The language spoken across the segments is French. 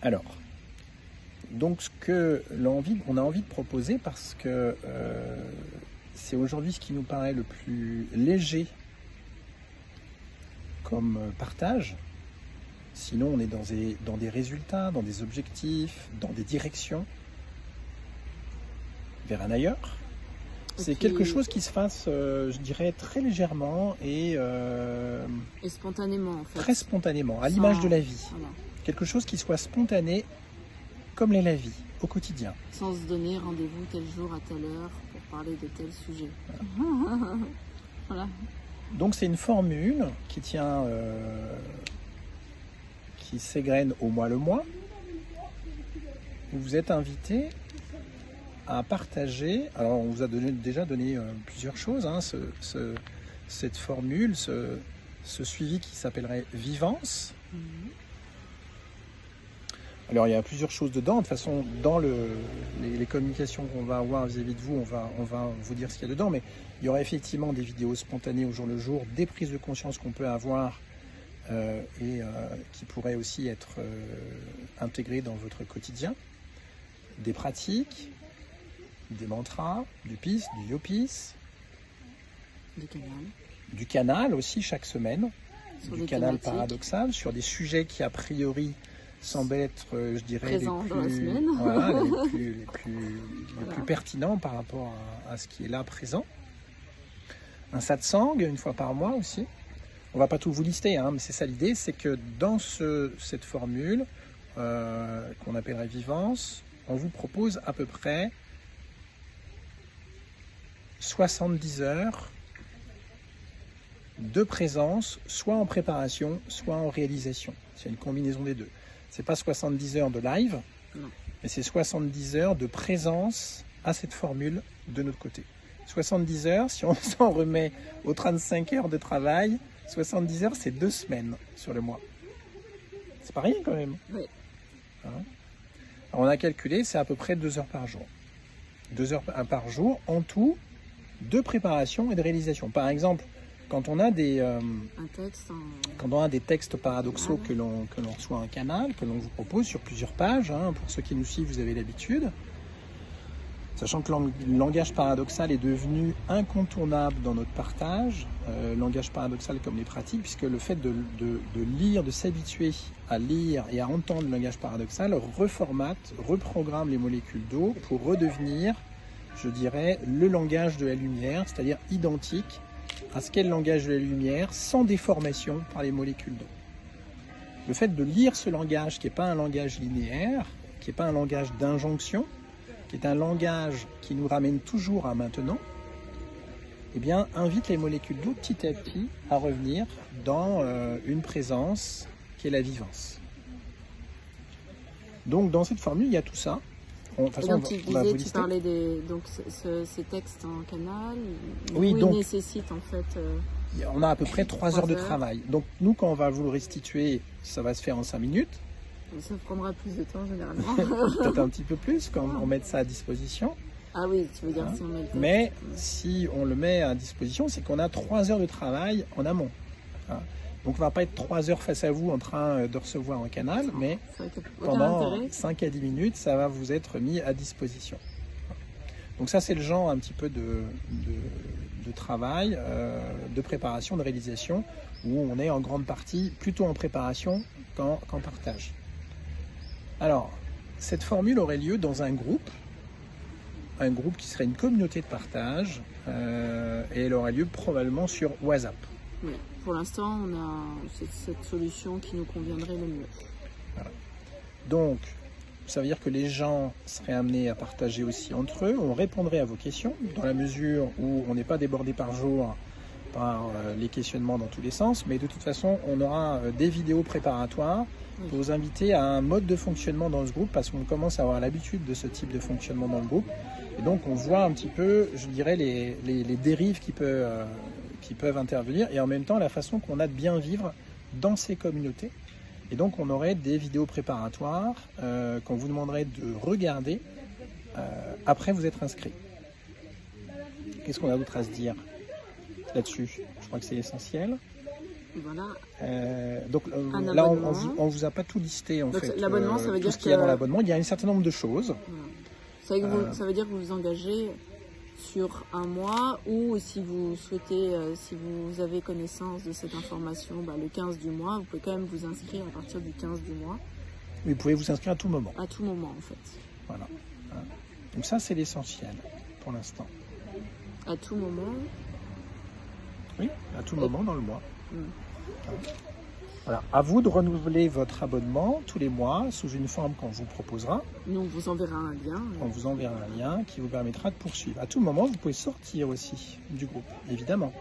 Alors, donc ce que on a envie de proposer, parce que c'est aujourd'hui ce qui nous paraît le plus léger comme partage. Sinon, on est dans des résultats, dans des objectifs, dans des directions, vers un ailleurs. C'est quelque chose qui se fasse, je dirais, très légèrement et spontanément, en fait. Très spontanément, à l'image de la vie. Voilà. Quelque chose qui soit spontané, comme l'est la vie, au quotidien. Sans se donner rendez-vous tel jour à telle heure pour parler de tel sujet. Voilà. Voilà. Donc c'est une formule qui tient, qui s'égrène au mois le mois. Vous êtes invité à partager. Alors on vous a déjà donné plusieurs choses, hein, cette formule, ce suivi qui s'appellerait Vivance. Alors il y a plusieurs choses dedans. De toute façon, dans les communications qu'on va avoir vis-à-vis de vous, on va vous dire ce qu'il y a dedans. Mais il y aura effectivement des vidéos spontanées au jour le jour, des prises de conscience qu'on peut avoir et qui pourraient aussi être intégrées dans votre quotidien. Des pratiques, des mantras, du PIS, du YOPIS. Du canal aussi chaque semaine. Du canal paradoxal sur des sujets qui a priori semblent être, je dirais, voilà, les plus pertinents par rapport à ce qui est là présent. Un satsang une fois par mois aussi. On ne va pas tout vous lister, hein, mais c'est ça l'idée, c'est que dans cette formule qu'on appellerait Vivance, on vous propose à peu près 70 heures de présence, soit en préparation, soit en réalisation. C'est une combinaison des deux. C'est pas 70 heures de live, non, mais c'est 70 heures de présence à cette formule de notre côté. 70 heures, si on s'en remet aux 35 heures de travail, 70 heures, c'est 2 semaines sur le mois. C'est pas rien quand même. Oui. Hein? Alors, on a calculé, c'est à peu près 2 heures par jour. 2 heures par jour en tout de préparation et de réalisation. Par exemple, quand on a des textes paradoxaux que l'on reçoit en canal, que l'on vous propose sur plusieurs pages, hein, pour ceux qui nous suivent, vous avez l'habitude, sachant que le langage paradoxal est devenu incontournable dans notre partage, langage paradoxal comme les pratiques, puisque le fait de lire, de s'habituer à lire et à entendre le langage paradoxal reformate, reprogramme les molécules d'eau pour redevenir, je dirais, le langage de la lumière, c'est-à-dire identique à ce qu'est le langage de la lumière, sans déformation par les molécules d'eau. Le fait de lire ce langage, qui n'est pas un langage linéaire, qui n'est pas un langage d'injonction, qui est un langage qui nous ramène toujours à maintenant, eh bien, invite les molécules d'eau petit à petit à revenir dans une présence qui est la vivance. Donc, dans cette formule, il y a tout ça. De toute façon, tu parlais ces textes en canal, oui, où donc, ils nécessitent en fait... on a à peu près 3 heures de travail. Donc nous, quand on va vous le restituer, ça va se faire en 5 minutes. Ça prendra plus de temps généralement. Peut-être un petit peu plus quand on met ça à disposition. Ah oui, tu veux dire si on met le texte. Mais si on le met à disposition, c'est qu'on a 3 heures de travail en amont. Hein. Donc on ne va pas être 3 heures face à vous en train de recevoir un canal, mais pendant 5 à 10 minutes, ça va vous être mis à disposition. Donc ça, c'est le genre un petit peu de travail, de préparation, de réalisation, où on est en grande partie plutôt en préparation qu'en partage. Alors, cette formule aurait lieu dans un groupe qui serait une communauté de partage, et elle aurait lieu probablement sur WhatsApp. Oui. Pour l'instant, on a cette solution qui nous conviendrait le mieux. Voilà. Donc, ça veut dire que les gens seraient amenés à partager aussi entre eux. On répondrait à vos questions, dans la mesure où on n'est pas débordé par jour par les questionnements dans tous les sens. Mais de toute façon, on aura des vidéos préparatoires pour vous inviter à un mode de fonctionnement dans ce groupe, parce qu'on commence à avoir l'habitude de ce type de fonctionnement dans le groupe. Et donc, on voit un petit peu, je dirais, les dérives qui peuvent intervenir, et en même temps la façon qu'on a de bien vivre dans ces communautés. Et donc on aurait des vidéos préparatoires qu'on vous demanderait de regarder après vous être inscrit. Qu'est-ce qu'on a d'autre à se dire là-dessus? Je crois que c'est essentiel. Voilà. Donc là, on ne vous a pas tout listé en fait. L'abonnement, ça veut dire tout ce qu'il y a dans l'abonnement. Il y a un certain nombre de choses. Voilà. Ça veut dire que vous vous engagez sur un mois, ou si vous souhaitez, si vous avez connaissance de cette information, le 15 du mois, vous pouvez quand même vous inscrire à partir du 15 du mois. Vous pouvez vous inscrire à tout moment. À tout moment, en fait. Voilà. Donc ça, c'est l'essentiel pour l'instant. À tout moment. Oui, à tout moment dans le mois. Voilà. À vous de renouveler votre abonnement tous les mois sous une forme qu'on vous proposera. Nous, on vous enverra un lien. On vous enverra un lien qui vous permettra de poursuivre. À tout moment, vous pouvez sortir aussi du groupe, évidemment.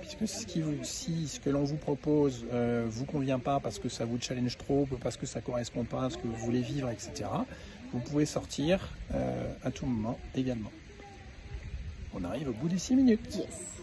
Puisque ce que l'on vous propose vous convient pas parce que ça vous challenge trop, parce que ça correspond pas à ce que vous voulez vivre, etc. Vous pouvez sortir à tout moment également. On arrive au bout des 6 minutes. Yes.